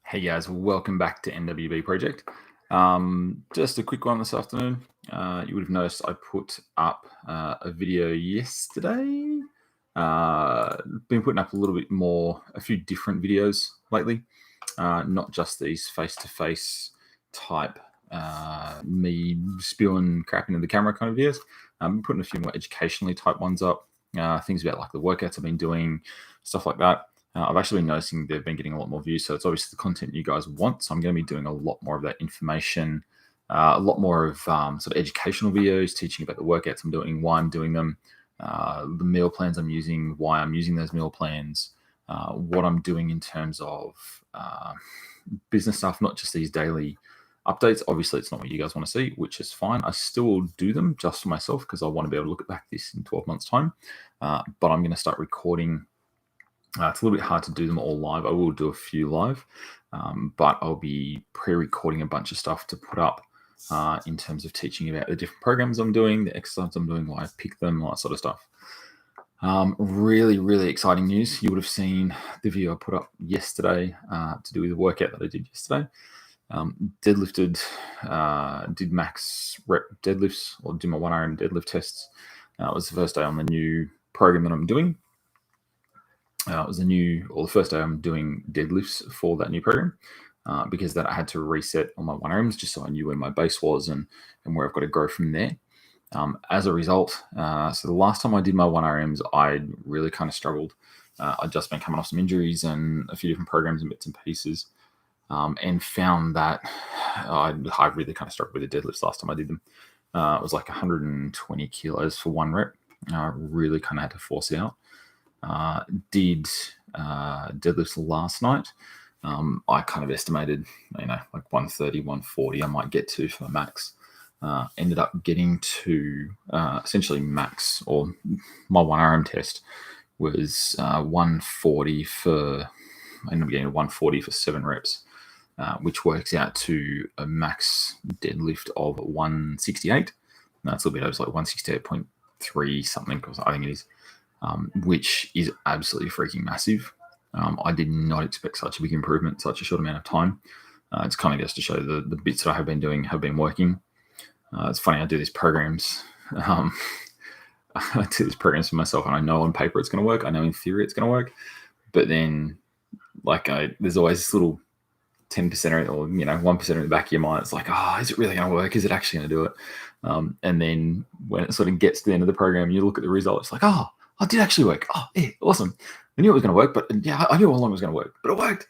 Hey guys, welcome back to NWB Project. Just a quick one this afternoon. You would have noticed I put up a video yesterday. Been putting up a few different videos lately, not just these face-to-face type me spewing crap into the camera kind of videos. Been putting a few more educationally type ones up, things about like the workouts I've been doing, stuff like that. I've actually been noticing they've been getting a lot more views, so it's obviously the content you guys want. So I'm going to be doing a lot more of that information, a lot more of sort of educational videos, teaching about the workouts I'm doing, why I'm doing them, the meal plans I'm using, why I'm using those meal plans, what I'm doing in terms of business stuff, not just these daily updates. Obviously, it's not what you guys want to see, which is fine. I still do them just for myself because I want to be able to look back at this in 12 months' time. But I'm going to start recording. It's a little bit hard to do them all live. I will do a few live, but I'll be pre-recording a bunch of stuff to put up in terms of teaching about the different programs I'm doing, the exercises I'm doing, why I pick them, all that sort of stuff. Really, really exciting news. You would have seen the video I put up yesterday to do with the workout that I did yesterday. Deadlifted, did max rep deadlifts, or did my 1RM deadlift tests. It was the first day on the new program that I'm doing. It was the first day I'm doing deadlifts for that new program because that I had to reset on my 1RMs just so I knew where my base was and where I've got to grow from there. As a result, so the last time I did my 1RMs, I really kind of struggled. I'd just been coming off some injuries and a few different programs and bits and pieces, and found that I really kind of struggled with the deadlifts last time I did them. It was like 120 kilos for one rep. I really kind of had to force it out. Did deadlifts last night. I kind of estimated, like 130, 140 I might get to for my max. Ended up getting to essentially max, or my 1RM test was 140 for, I ended up getting 140 for 7 reps, which works out to a max deadlift of 168. That's a little bit, it was like 168.3 something, I think it is. Which is absolutely freaking massive. I did not expect such a big improvement in such a short amount of time. It's kind of just to show the bits that I have been doing have been working. It's funny, I do these programs. I do these programs for myself, and I know on paper it's going to work. I know in theory it's going to work. But then, there's always this little 10% or 1% in the back of your mind. It's like, is it really going to work? Is it actually going to do it? And then when it sort of gets to the end of the program, you look at the result. It's like, it did actually work. Oh, yeah, awesome. I knew it was going to work, but yeah, I knew how long it was going to work, but it worked.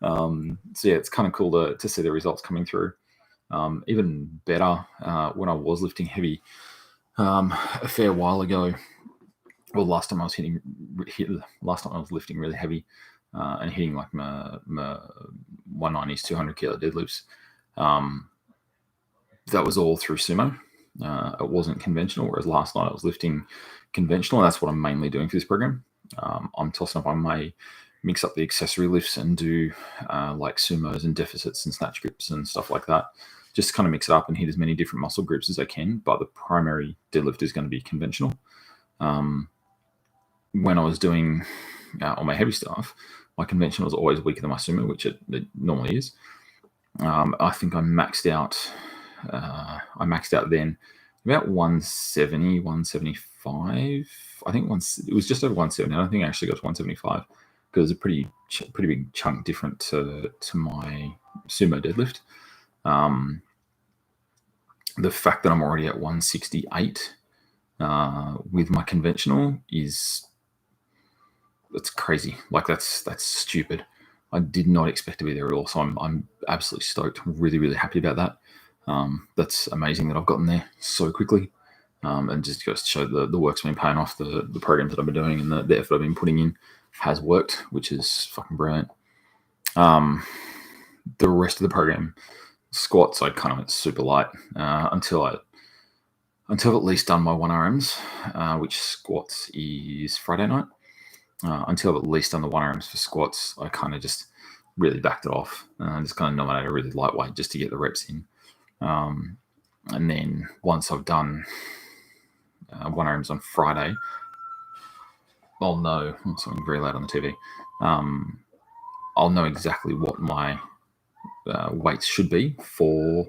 So yeah, it's kind of cool to see the results coming through. Even better, when I was lifting heavy a fair while ago, well, last time I was lifting really heavy and hitting like my 190s, 200 kilo deadlifts. That was all through sumo. It wasn't conventional, whereas last night I was lifting conventional, and that's what I'm mainly doing for this program. I'm tossing up, I may mix up the accessory lifts and do like sumos and deficits and snatch grips and stuff like that. Just kind of mix it up and hit as many different muscle groups as I can, but the primary deadlift is going to be conventional. When I was doing all my heavy stuff, my conventional was always weaker than my sumo, which it normally is. I think I maxed out then about 170, 175. I think it was just over 170. I don't think I actually got to 175 because it's a pretty big chunk different to my sumo deadlift. The fact that I'm already at 168 with my conventional that's crazy. Like that's stupid. I did not expect to be there at all. So I'm absolutely stoked. I'm really, really happy about that. That's amazing that I've gotten there so quickly. And just goes to show the work's been paying off. The programs that I've been doing and the effort I've been putting in has worked, which is fucking brilliant. The rest of the program, squats, I kind of went super light until I've at least done my 1RMs, which squats is Friday night. Until I've at least done the 1RMs for squats, I kind of just really backed it off. Just kind of nominated a really lightweight just to get the reps in. And then once I've done 1RMs on Friday, I'll know, something very loud on the TV, I'll know exactly what my weights should be for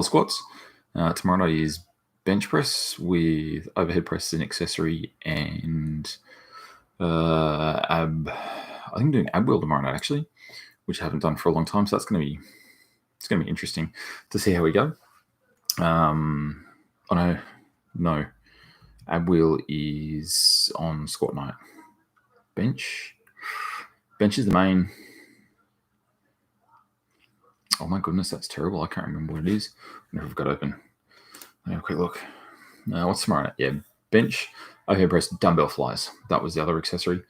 squats. Tomorrow night is bench press with overhead press as an accessory, and I think I'm doing ab wheel tomorrow night actually, which I haven't done for a long time. So it's going to be interesting to see how we go. No, ab wheel is on squat night. Bench is the main. Oh my goodness, that's terrible. I can't remember what it is. I never got open. Let me have a quick look. What's tomorrow night? Yeah, bench, overhead press, dumbbell flies. That was the other accessory.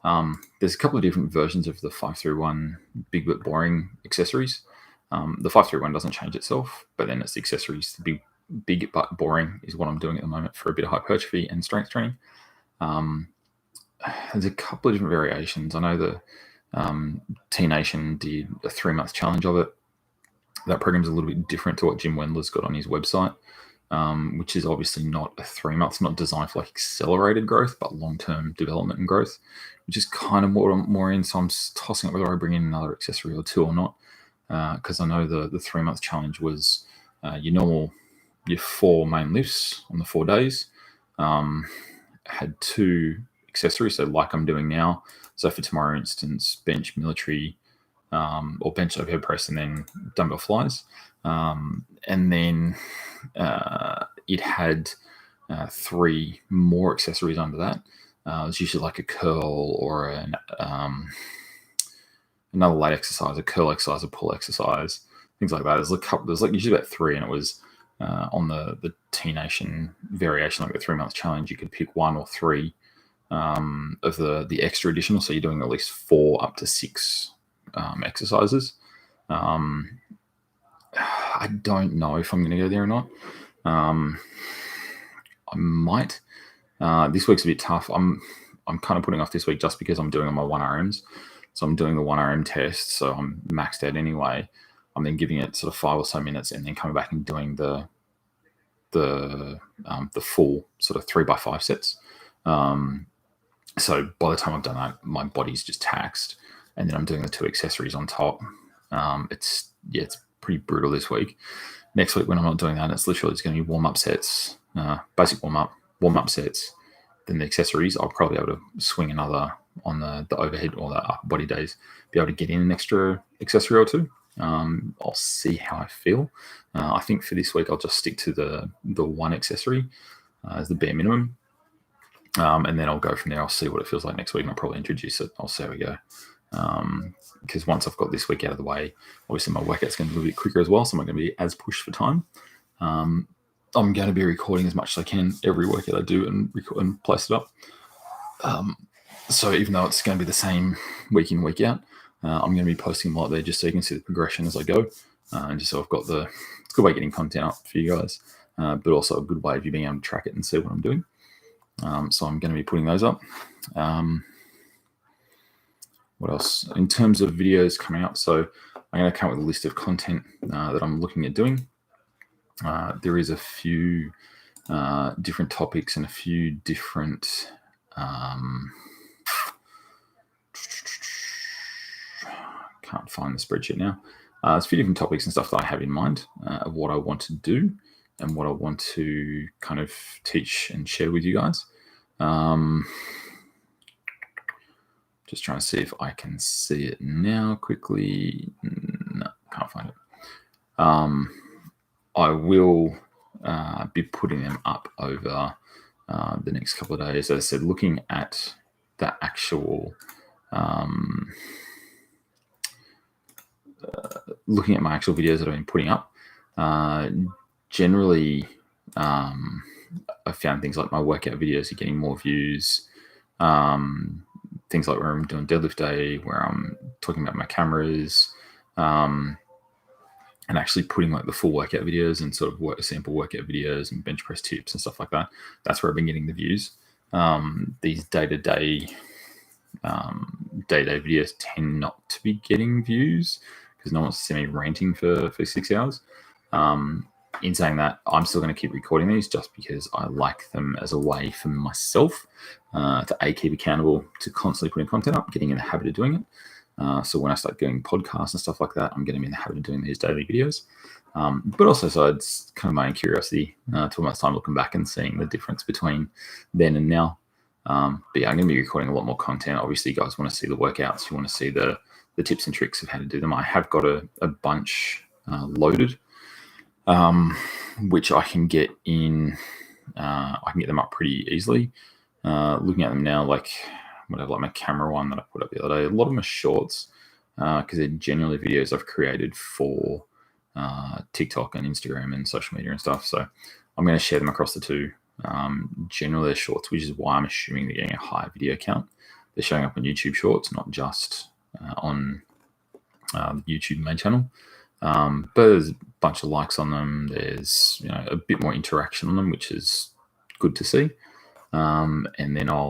There's a couple of different versions of the 531 big but boring accessories. The 531 doesn't change itself, but then it's the accessories. The big but boring is what I'm doing at the moment for a bit of hypertrophy and strength training. There's a couple of different variations. I know the T Nation did a 3-month challenge of it. That program's a little bit different to what Jim Wendler's got on his website, which is obviously not a 3 months, not designed for like accelerated growth, but long-term development and growth, which is kind of what I'm more in. So I'm tossing up whether I bring in another accessory or two or not, because I know the 3-month challenge was your 4 main lifts on the 4 days, had 2 accessories, so like I'm doing now. So for tomorrow, instance, bench, military, or bench overhead press, and then dumbbell flies. And then it had 3 more accessories under that. It was usually like a curl or another lat exercise, a curl exercise, a pull exercise, things like that. There's like usually about 3, and it was on the T Nation variation, like the 3-month challenge, you could pick 1 or 3 of the extra additional. So you're doing at least 4 up to 6 exercises. I don't know if I'm going to go there or not. I might. This week's a bit tough. I'm kind of putting off this week just because I'm doing my 1RMs. So I'm doing the 1RM test. So I'm maxed out anyway. I'm then giving it sort of 5 or so minutes, and then coming back and doing the full sort of 3x5 sets. So by the time I've done that, my body's just taxed, and then I'm doing the 2 accessories on top. It's pretty brutal this week. Next week, when I'm not doing that, it's literally just going to be warm-up sets, basic warm-up sets. Then the accessories, I'll probably be able to swing another on the overhead or the upper body days, be able to get in an extra accessory or 2. I'll see how I feel. I think for this week, I'll just stick to the 1 accessory as the bare minimum. And then I'll go from there. I'll see what it feels like next week, and I'll probably introduce it. I'll see how we go. Because once I've got this week out of the way, obviously my workout's going to be a little bit quicker as well, so I'm not going to be as pushed for time. I'm going to be recording as much as I can every workout I do and record and place it up. So even though it's going to be the same week in, week out, I'm going to be posting them a lot there just so you can see the progression as I go. And just so I've got it's a good way of getting content up for you guys, but also a good way of you being able to track it and see what I'm doing. So I'm going to be putting those up. What else? In terms of videos coming up, so I'm going to come up with a list of content that I'm looking at doing. There is a few different topics and a few different can't find the spreadsheet now. There's a few different topics and stuff that I have in mind of what I want to do and what I want to kind of teach and share with you guys. Just trying to see if I can see it now quickly. No, can't find it. I will be putting them up over the next couple of days. As I said, looking at the actual, looking at my actual videos that I've been putting up, generally, I've found things like my workout videos are getting more views. Things like where I'm doing deadlift day, where I'm talking about my cameras, and actually putting like the full workout videos and sort of sample workout videos and bench press tips and stuff like that. That's where I've been getting the views. These day-to-day videos tend not to be getting views because no one wants to see me ranting for 6 hours. In saying that, I'm still going to keep recording these just because I like them as a way for myself to keep accountable to constantly putting content up, getting in the habit of doing it. So when I start doing podcasts and stuff like that, I'm going to be in the habit of doing these daily videos. But also, so it's kind of my own curiosity to my time looking back and seeing the difference between then and now. But yeah, I'm going to be recording a lot more content. Obviously, you guys want to see the workouts. You want to see the tips and tricks of how to do them. I have got a bunch loaded, which I can get in. I can get them up pretty easily. Looking at them now, like whatever, like my camera one that I put up the other day, a lot of them are shorts because they're generally videos I've created for TikTok and Instagram and social media and stuff. So I'm going to share them across the two. Generally they're shorts, which is why I'm assuming they're getting a high video count. They're showing up on YouTube Shorts, not just on the YouTube main channel. But there's a bunch of likes on them. There's a bit more interaction on them, which is good to see. And then I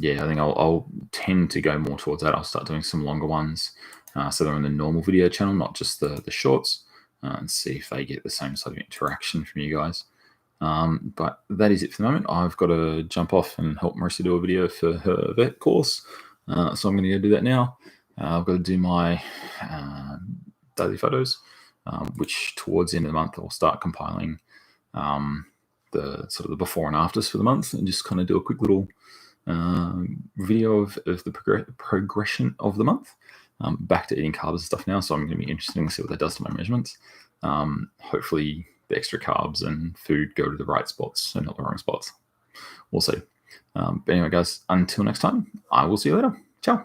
think I'll tend to go more towards that. I'll start doing some longer ones, so they're on the normal video channel, not just the shorts, and see if they get the same sort of interaction from you guys. But that is it for the moment. I've got to jump off and help Marissa do a video for her vet course, so I'm going to go do that now. I've got to do my daily photos, which towards the end of the month I'll start compiling the sort of the before and afters for the month, and just kind of do a quick little video of the progression of the month. Back to eating carbs and stuff now, so I'm going to be interested to see what that does to my measurements. Hopefully the extra carbs and food go to the right spots and not the wrong spots. We'll see. But anyway, guys, until next time, I will see you later. Ciao.